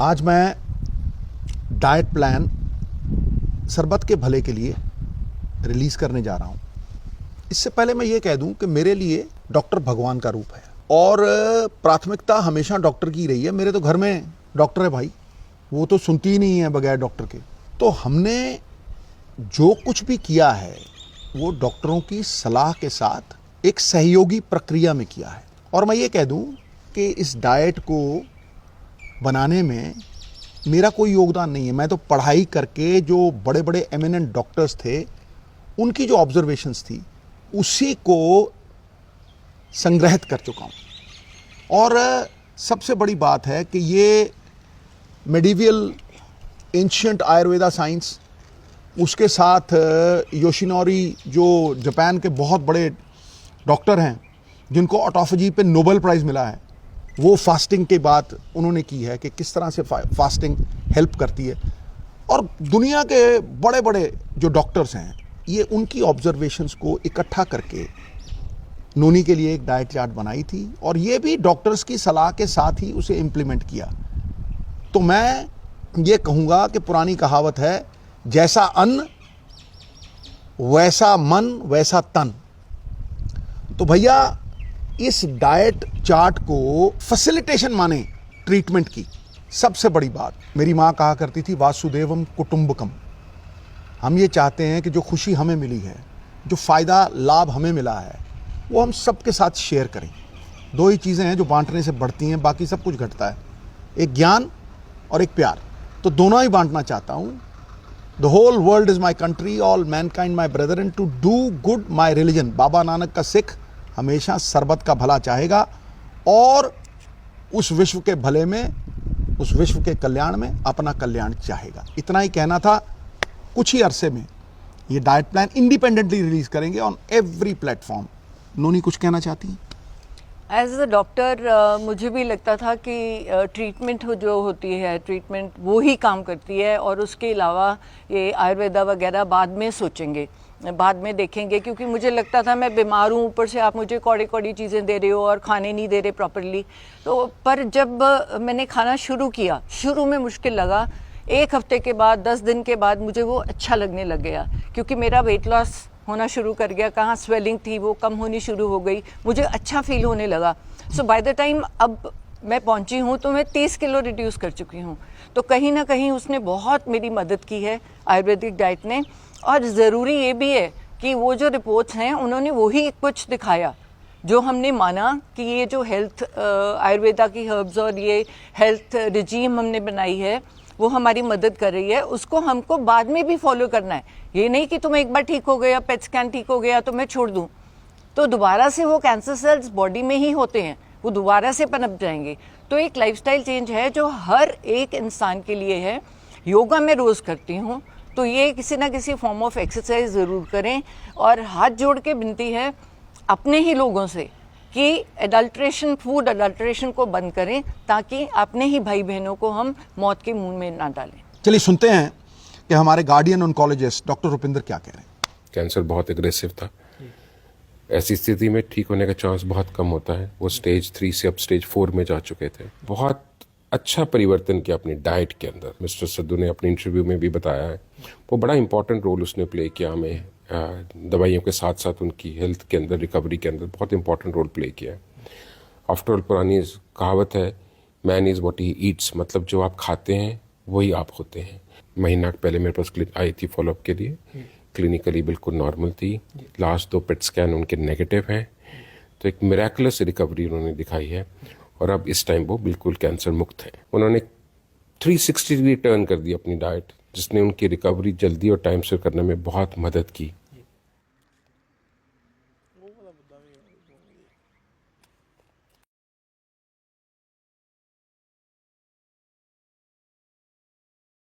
आज मैं diet plan सरबत के भले के लिए रिलीज़ करने जा रहा हूँ। इससे पहले मैं ये कह दूं कि मेरे लिए डॉक्टर भगवान का रूप है और प्राथमिकता हमेशा डॉक्टर की रही है। मेरे तो घर में डॉक्टर है भाई, वो तो सुनती ही नहीं है बगैर डॉक्टर के। तो हमने जो कुछ भी किया है वो डॉक्टरों की सलाह के साथ एक सहयोगी प्रक्रिया में किया है। और मैं ये कह दूं कि इस डाइट को बनाने में मेरा कोई योगदान नहीं है। मैं तो पढ़ाई करके जो बड़े बड़े एमिनेंट डॉक्टर्स थे उनकी जो ऑब्जर्वेशंस थी उसी को संग्रहित कर चुका हूँ। और सबसे बड़ी बात है कि ये मेडिवियल एंशिएंट आयुर्वेदा साइंस, उसके साथ योशिनोरी जो जापान के बहुत बड़े डॉक्टर हैं जिनको ऑटोफेजी पे नोबेल प्राइज़ मिला है, वो फास्टिंग की बात उन्होंने की है कि किस तरह से फास्टिंग हेल्प करती है। और दुनिया के बड़े बड़े जो डॉक्टर्स हैं ये उनकी ऑब्जर्वेशंस को इकट्ठा करके नोनी के लिए एक डाइट चार्ट बनाई थी और ये भी डॉक्टर्स की सलाह के साथ ही उसे इम्प्लीमेंट किया। तो मैं ये कहूँगा कि पुरानी कहावत है, जैसा अन्न वैसा मन वैसा तन। तो भैया इस डाइट चार्ट को फैसिलिटेशन माने ट्रीटमेंट की। सबसे बड़ी बात, मेरी माँ कहा करती थी वासुदेवम कुटुंबकम। हम ये चाहते हैं कि जो खुशी हमें मिली है, जो फ़ायदा लाभ हमें मिला है, वो हम सबके साथ शेयर करें। दो ही चीज़ें हैं जो बांटने से बढ़ती हैं, बाकी सब कुछ घटता है, एक ज्ञान और एक प्यार। तो दोनों ही बांटना चाहता हूँ। The whole world is my country, all mankind my brother, and to do good my religion. Baba Nanak का सिख हमेशा सरबत का भला चाहेगा और उस विश्व के भले में, उस विश्व के कल्याण में अपना कल्याण चाहेगा। इतना ही कहना था। कुछ ही अरसे में ये डाइट प्लान इंडिपेंडेंटली रिलीज करेंगे ऑन एवरी प्लेटफॉर्म। नोनी कुछ कहना चाहती हैं? एज अ डॉक्टर मुझे भी लगता था कि ट्रीटमेंट जो होती है, ट्रीटमेंट वो ही काम करती है और उसके अलावा ये आयुर्वेदा वगैरह बाद में सोचेंगे, बाद में देखेंगे। क्योंकि मुझे लगता था मैं बीमार हूँ, ऊपर से आप मुझे कौड़ी कौड़ी चीज़ें दे रहे हो और खाने नहीं दे रहे प्रॉपरली। तो पर जब मैंने खाना शुरू किया, शुरू में मुश्किल लगा, 1 हफ्ते के बाद, 10 दिन के बाद मुझे वो अच्छा लगने लग गया क्योंकि मेरा वेट लॉस होना शुरू कर गया। कहाँ स्वेलिंग थी वो कम होनी शुरू हो गई, मुझे अच्छा फील होने लगा। सो बाय द टाइम अब मैं पहुंची हूँ तो मैं 30 किलो रिड्यूस कर चुकी हूँ। तो कहीं ना कहीं उसने बहुत मेरी मदद की है आयुर्वेदिक डाइट ने। और ज़रूरी ये भी है कि वो जो रिपोर्ट्स हैं उन्होंने वही कुछ दिखाया जो हमने माना कि ये जो हेल्थ आयुर्वेदा की हर्ब्स और ये हेल्थ रिजीम हमने बनाई है वो हमारी मदद कर रही है, उसको हमको बाद में भी फॉलो करना है। ये नहीं कि तुम एक बार ठीक हो गया, पेट स्कैन ठीक हो गया तो मैं छोड़ दूं, तो दोबारा से वो कैंसर सेल्स बॉडी में ही होते हैं, वो दोबारा से पनप जाएंगे। तो एक लाइफस्टाइल चेंज है जो हर एक इंसान के लिए है। योगा मैं रोज़ करती हूँ, तो ये किसी ना किसी फॉर्म ऑफ एक्सरसाइज ज़रूर करें। और हाथ जोड़ के विनती है अपने ही लोगों से कि एडल्ट्रेशन, फूड एडल्ट्रेशन को बंद करें ताकि अपने ही भाई बहनों को हम मौत के मुंह में ना डालें। चलिए सुनते हैं कि हमारे गार्डियन ऑन्कोलॉजिस्ट डॉक्टर रुपिंदर क्या कह रहे हैं। कैंसर बहुत एग्रेसिव था। ऐसी स्थिति में ठीक होने का चांस बहुत कम होता है। वो स्टेज 3 से अब स्टेज 4 में जा चुके थे। बहुत अच्छा परिवर्तन किया अपनी डाइट के अंदर। मिस्टर सद्दू ने अपने इंटरव्यू में भी बताया है, वो बड़ा इंपॉर्टेंट रोल उसने प्ले किया हमें दवाइयों के साथ साथ उनकी हेल्थ के अंदर, रिकवरी के अंदर बहुत इंपॉर्टेंट रोल प्ले किया है। आफ्टर ऑल पुरानी कहावत है, man is what he eats, मतलब जो आप खाते हैं वही आप होते हैं। महीना पहले मेरे पास आई थी फॉलोअप के लिए, क्लिनिकली बिल्कुल नॉर्मल थी। लास्ट 2 पेट स्कैन उनके नेगेटिव हैं, तो एक मिरेकुलस रिकवरी उन्होंने दिखाई है और अब इस टाइम वो बिल्कुल कैंसर मुक्त है। उन्होंने 360 डिग्री टर्न कर दी अपनी डाइट, जिसने उनकी रिकवरी जल्दी और टाइम से करने में बहुत मदद की।